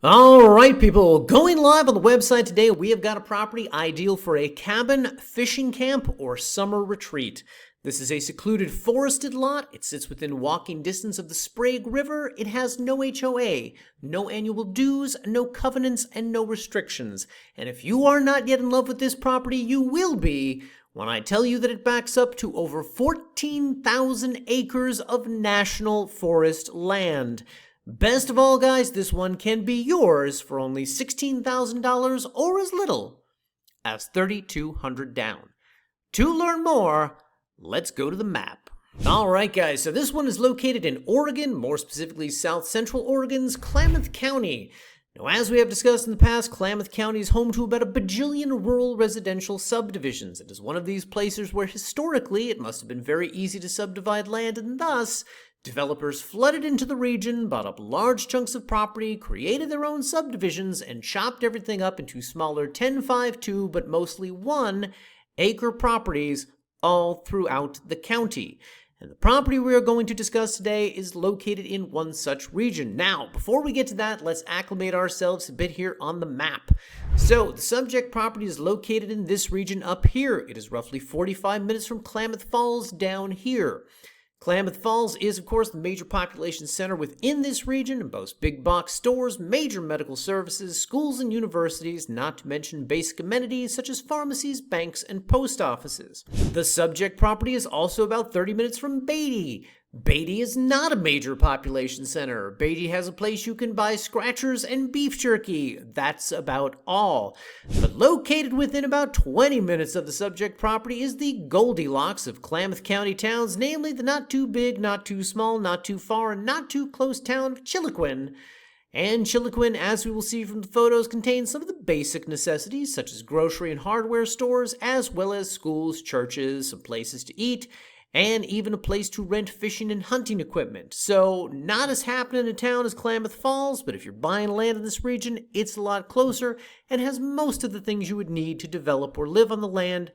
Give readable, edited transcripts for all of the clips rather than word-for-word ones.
All right, people, going live on the website today, we have got a property ideal for a cabin, fishing camp, or summer retreat. This is a secluded forested lot. It sits within walking distance of the Sprague River. It has no HOA, no annual dues, no covenants, and no restrictions. And if you are not yet in love with this property, you will be when I tell you that it backs up to over 14,000 acres of national forest land. Best of all, guys, this one can be yours for only $16,000 or as little as $3,200 down. To learn more, let's go to the map. Alright guys, so this one is located in Oregon, more specifically South Central Oregon's Klamath County. Now, as we have discussed in the past, Klamath County is home to about a bajillion rural residential subdivisions. It is one of these places where historically it must have been very easy to subdivide land, and thus developers flooded into the region, bought up large chunks of property, created their own subdivisions, and chopped everything up into smaller 10-5-2, but mostly 1-acre properties all throughout the county. And the property we are going to discuss today is located in one such region. Now, before we get to that, let's acclimate ourselves a bit here on the map. So, the subject property is located in this region up here. It is roughly 45 minutes from Klamath Falls down here. Klamath Falls is, of course, the major population center within this region and boasts big box stores, major medical services, schools and universities, not to mention basic amenities such as pharmacies, banks, and post offices. The subject property is also about 30 minutes from Beatty. Beatty is not a major population center. Beatty has a place you can buy scratchers and beef jerky. That's about all. But located within about 20 minutes of the subject property is the Goldilocks of Klamath County towns, namely the not too big, not too small, not too far, and not too close town of Chiloquin. And Chiloquin, as we will see from the photos, contains some of the basic necessities such as grocery and hardware stores, as well as schools, churches, some places to eat, and even a place to rent fishing and hunting equipment. So, not as happening in a town as Klamath Falls, but if you're buying land in this region, it's a lot closer and has most of the things you would need to develop or live on the land.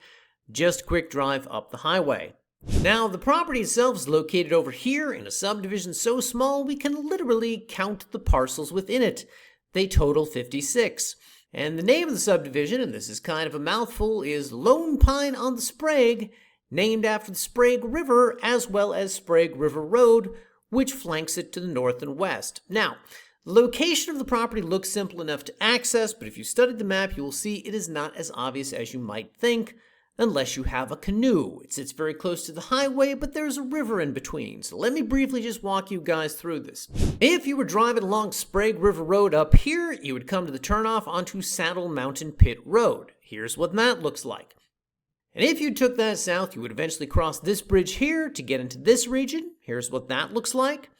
Just a quick drive up the highway. Now, the property itself is located over here in a subdivision so small we can literally count the parcels within it. They total 56. And the name of the subdivision, and this is kind of a mouthful, is Lone Pine on the Sprague, named after the Sprague River, as well as Sprague River Road, which flanks it to the north and west. Now, the location of the property looks simple enough to access, but if you studied the map, you will see it is not as obvious as you might think, unless you have a canoe. It sits very close to the highway, but there's a river in between, so let me briefly just walk you guys through this. If you were driving along Sprague River Road up here, you would come to the turnoff onto Saddle Mountain Pit Road. Here's what that looks like. And if you took that south, you would eventually cross this bridge here to get into this region. Here's what that looks like.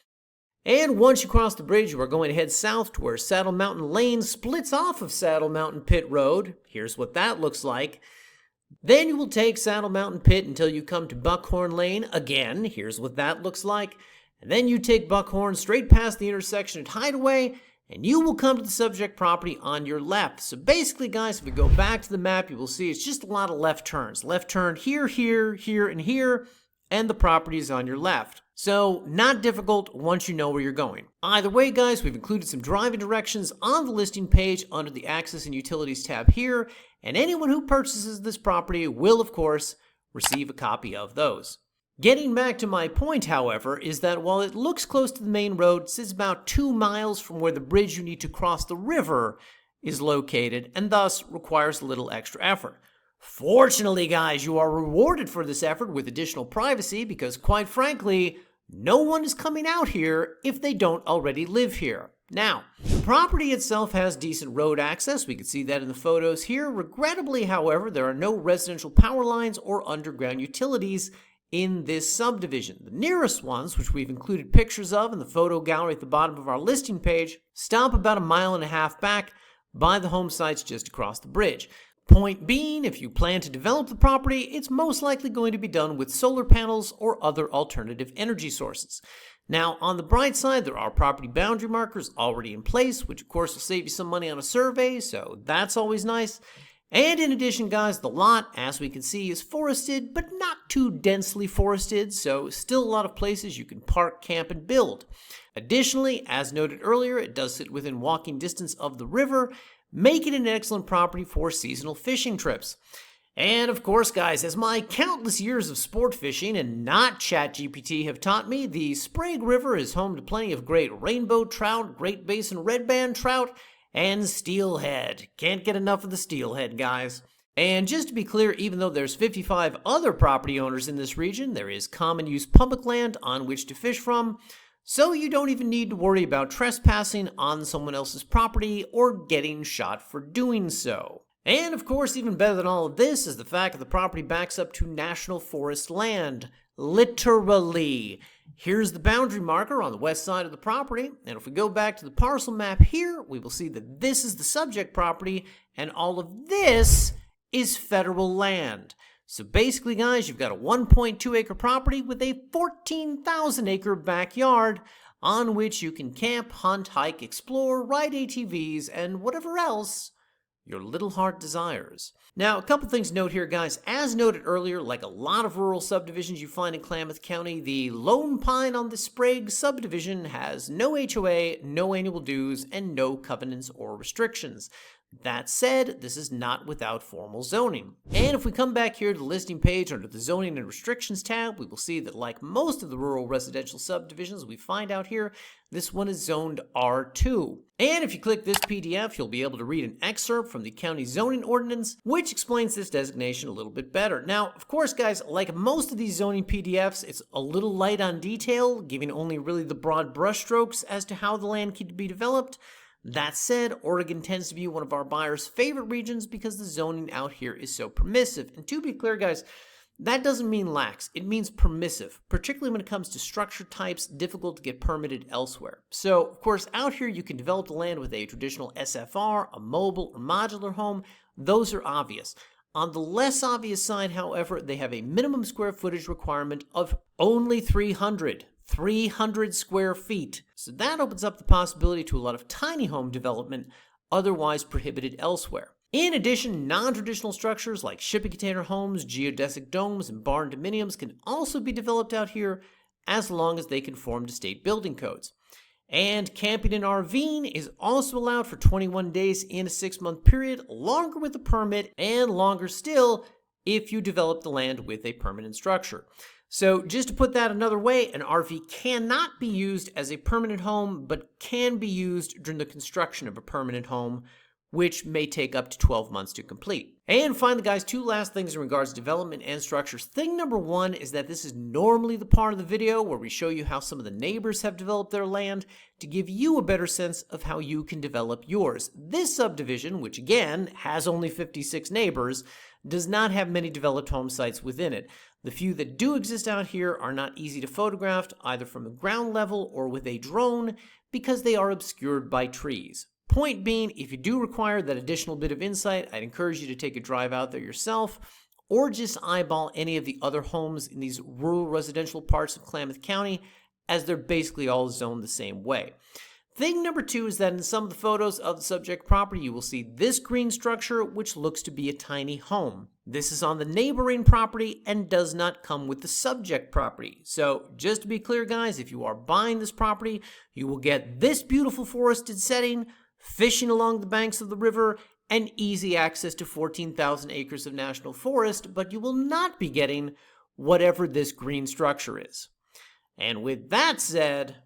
And once you cross the bridge, you are going to head south to where Saddle Mountain Lane splits off of Saddle Mountain Pit Road. Here's what that looks like. Then you will take Saddle Mountain Pit until you come to Buckhorn Lane. Again, here's what that looks like. And then you take Buckhorn straight past the intersection at Hideaway, and you will come to the subject property on your left. So basically, guys, if we go back to the map, you will see it's just a lot of left turns. Left turn here, here, here, and here, and the property is on your left. So not difficult once you know where you're going. Either way, guys, we've included some driving directions on the listing page under the Access and Utilities tab here, and anyone who purchases this property will, of course, receive a copy of those. Getting back to my point, however, is that while it looks close to the main road, it sits about 2 miles from where the bridge you need to cross the river is located, and thus requires a little extra effort. Fortunately, guys, you are rewarded for this effort with additional privacy because, quite frankly, no one is coming out here if they don't already live here. Now, the property itself has decent road access. We can see that in the photos here. Regrettably, however, there are no residential power lines or underground utilities in this subdivision. The nearest ones, which we've included pictures of in the photo gallery at the bottom of our listing page, stop about 1.5 miles back by the home sites just across the bridge. Point being, if you plan to develop the property, it's most likely going to be done with solar panels or other alternative energy sources. Now, on the bright side, there are property boundary markers already in place, which of course will save you some money on a survey, so that's always nice. And in addition, guys, the lot, as we can see, is forested, but not too densely forested, so still a lot of places you can park, camp, and build. Additionally, as noted earlier, it does sit within walking distance of the river, making it an excellent property for seasonal fishing trips. And of course, guys, as my countless years of sport fishing and not ChatGPT have taught me, the Sprague River is home to plenty of great rainbow trout, Great Basin red band trout, and steelhead. Can't get enough of the steelhead, guys. And just to be clear, even though there's 55 other property owners in this region, there is common use public land on which to fish from, so you don't even need to worry about trespassing on someone else's property or getting shot for doing so. And of course, even better than all of this is the fact that the property backs up to national forest land. Literally. Here's the boundary marker on the west side of the property, and if we go back to the parcel map here, we will see that this is the subject property, and all of this is federal land. So basically, guys, you've got a 1.2 acre property with a 14,000 acre backyard on which you can camp, hunt, hike, explore, ride ATVs, and whatever else your little heart desires. Now, a couple things to note here, guys. As noted earlier, like a lot of rural subdivisions you find in Klamath County, the Lone Pine on the Sprague subdivision has no HOA, no annual dues, and no covenants or restrictions. That said, this is not without formal zoning. And if we come back here to the listing page under the Zoning and Restrictions tab, we will see that like most of the rural residential subdivisions we find out here, this one is zoned R2. And if you click this PDF, you'll be able to read an excerpt from the county zoning ordinance, which explains this designation a little bit better. Now, of course, guys, like most of these zoning PDFs, it's a little light on detail, giving only really the broad brushstrokes as to how the land can be developed. That said, Oregon tends to be one of our buyers' favorite regions because the zoning out here is so permissive. And to be clear, guys, that doesn't mean lax. It means permissive, particularly when it comes to structure types difficult to get permitted elsewhere. So, of course, out here you can develop the land with a traditional SFR, a mobile or modular home. Those are obvious. On the less obvious side, however, they have a minimum square footage requirement of only 300 square feet. So that opens up the possibility to a lot of tiny home development otherwise prohibited elsewhere. In addition, non-traditional structures like shipping container homes, geodesic domes, and barn dominiums can also be developed out here as long as they conform to state building codes. And camping and RVing is also allowed for 21 days in a 6-month period, longer with a permit, and longer still if you develop the land with a permanent structure. So just to put that another way, an RV cannot be used as a permanent home, but can be used during the construction of a permanent home, which may take up to 12 months to complete. And finally, guys, two last things in regards to development and structures. Thing number one is that this is normally the part of the video where we show you how some of the neighbors have developed their land to give you a better sense of how you can develop yours. This subdivision, which again has only 56 neighbors, does not have many developed home sites within it. The few that do exist out here are not easy to photograph either from the ground level or with a drone because they are obscured by trees. Point being, if you do require that additional bit of insight, I'd encourage you to take a drive out there yourself or just eyeball any of the other homes in these rural residential parts of Klamath County, as they're basically all zoned the same way. Thing number two is that in some of the photos of the subject property, you will see this green structure, which looks to be a tiny home. This is on the neighboring property and does not come with the subject property. So just to be clear, guys, if you are buying this property, you will get this beautiful forested setting, fishing along the banks of the river, and easy access to 14,000 acres of national forest, but you will not be getting whatever this green structure is. And with that said,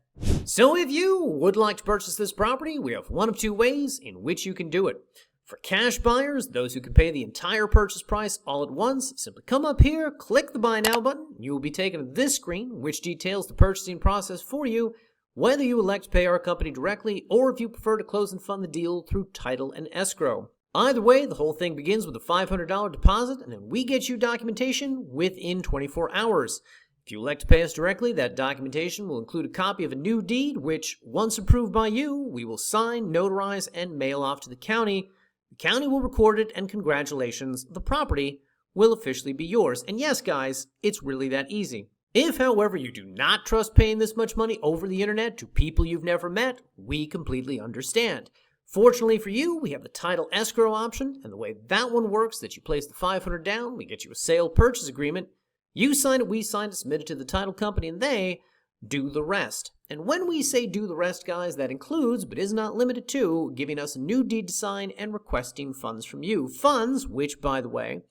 so if you would like to purchase this property, we have one of two ways in which you can do it. For cash buyers, those who can pay the entire purchase price all at once, simply come up here, click the Buy Now button, you will be taken to this screen, which details the purchasing process for you, whether you elect to pay our company directly or if you prefer to close and fund the deal through title and escrow. Either way, the whole thing begins with a $500 deposit, and then we get you documentation within 24 hours. If you elect to pay us directly, that documentation will include a copy of a new deed, which, once approved by you, we will sign, notarize, and mail off to the county. The county will record it, and congratulations, the property will officially be yours. And yes, guys, it's really that easy. If, however, you do not trust paying this much money over the internet to people you've never met, we completely understand. Fortunately for you, we have the title escrow option, and the way that one works, that you place the $500 down, we get you a sale purchase agreement. You sign it, we sign it, submit it to the title company, and they do the rest. And when we say do the rest, guys, that includes, but is not limited to, giving us a new deed to sign and requesting funds from you. Funds, which, by the way,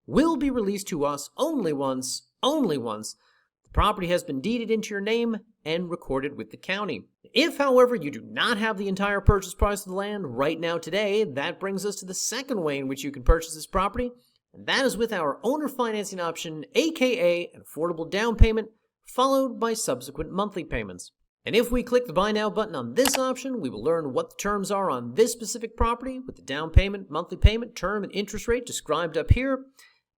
will be released to us only once the property has been deeded into your name and recorded with the county. If, however, you do not have the entire purchase price of the land right now today, that brings us to the second way in which you can purchase this property, and that is with our owner financing option, aka an affordable down payment, followed by subsequent monthly payments. And if we click the Buy Now button on this option, we will learn what the terms are on this specific property with the down payment, monthly payment, term, and interest rate described up here.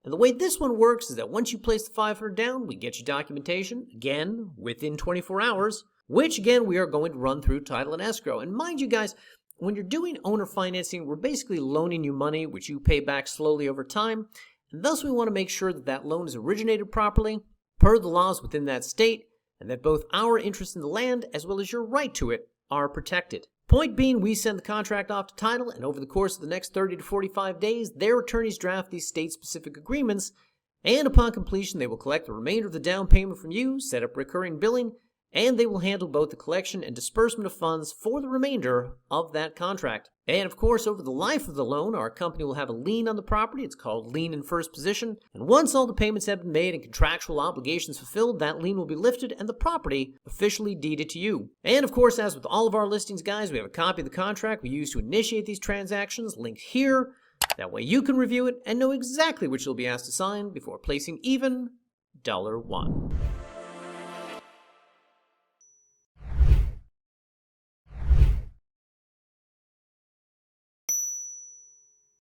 And the way this one works is that once you place the $500 down, we get you documentation, again, within 24 hours, which, again, we are going to run through title and escrow. And mind you guys, when you're doing owner financing, we're basically loaning you money, which you pay back slowly over time. And thus, we want to make sure that that loan is originated properly, per the laws within that state, and that both our interest in the land as well as your right to it are protected. Point being, we send the contract off to title, and over the course of the next 30 to 45 days, their attorneys draft these state-specific agreements, and upon completion, they will collect the remainder of the down payment from you, set up recurring billing, and they will handle both the collection and disbursement of funds for the remainder of that contract. And of course, over the life of the loan, our company will have a lien on the property. It's called lien in first position. And once all the payments have been made and contractual obligations fulfilled, that lien will be lifted and the property officially deeded to you. And of course, as with all of our listings, guys, we have a copy of the contract we use to initiate these transactions linked here. That way you can review it and know exactly what you'll be asked to sign before placing even $1.